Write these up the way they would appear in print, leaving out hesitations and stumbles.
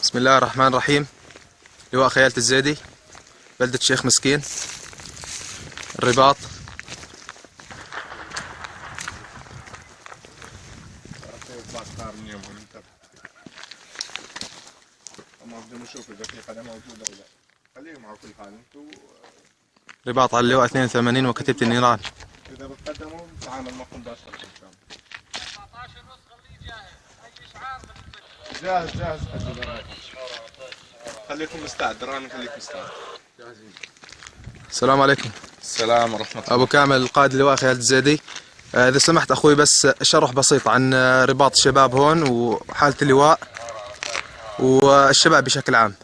بسم الله الرحمن الرحيم. لواء خيالة الزيدي، بلدة شيخ مسكين، الرباط. رباط على اللواء 82 وكتيبة النيران. إذا بتقدموا نتعامل معكم مباشرة إن شاء الله. 14 ونص خليه جاهز، أي إشعار جاهز خليكم مستعد، رامي خليك مستعد. جاهزين. السلام عليكم. السلام ورحمة الله. أبو كامل قائد لواء خيالة الزيدي. إذا سمحت أخوي بس شرح بسيط عن رباط الشباب هون وحالة اللواء والشباب بشكل عام.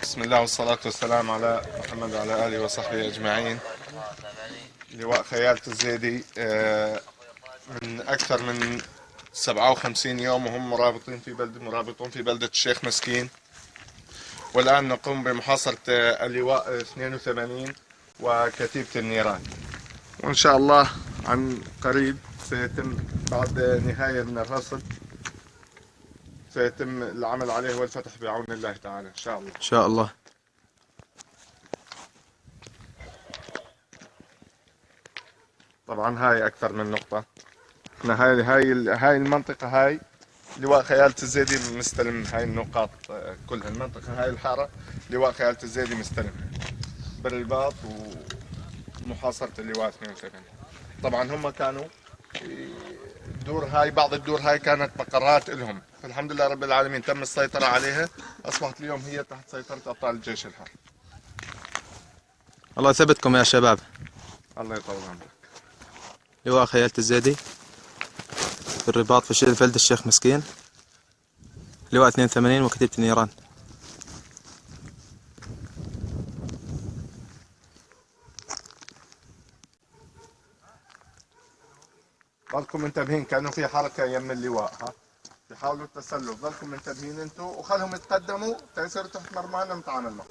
بسم الله والصلاة والسلام على محمد وعلى آله وصحبه أجمعين. لواء خيالة الزيدي من أكثر من 57 يوم وهم مرابطون في بلدة الشيخ مسكين، والآن نقوم بمحاصرة اللواء 82 وكتيبة النيران، وإن شاء الله عن قريب سيتم بعد نهاية من الرصد سيتم العمل عليه والفتح بعون الله تعالى إن شاء الله. إن شاء الله. طبعا هاي أكثر من نقطة. احنا هاي المنطقة هاي لواء خيالة الزيدي مستلم هاي النقاط كلها. المنطقة هاي الحارة لواء خيالة الزيدي مستلم بالرباط ومحاصرة اللواء 82. طبعا هم كانوا الدور هاي، بعض الدور هاي كانت مقرات لهم، فالحمد لله رب العالمين تم السيطرة عليها، أصبحت اليوم هي تحت سيطرة أبطال الجيش الحر. الله يثبتكم يا شباب. الله يطول عمرك. لواء خيالة الزيدي في الرباط في بلدة الشيخ مسكين، لواء 82 وكتيبة النيران. ضلكم منتبهين، كانوا في حركة يم اللواء، ها بيحاولوا التسلل، ضلكم منتبهين انتم وخلهم يتقدموا تيصيروا تحت مرمانا نتعامل معهم.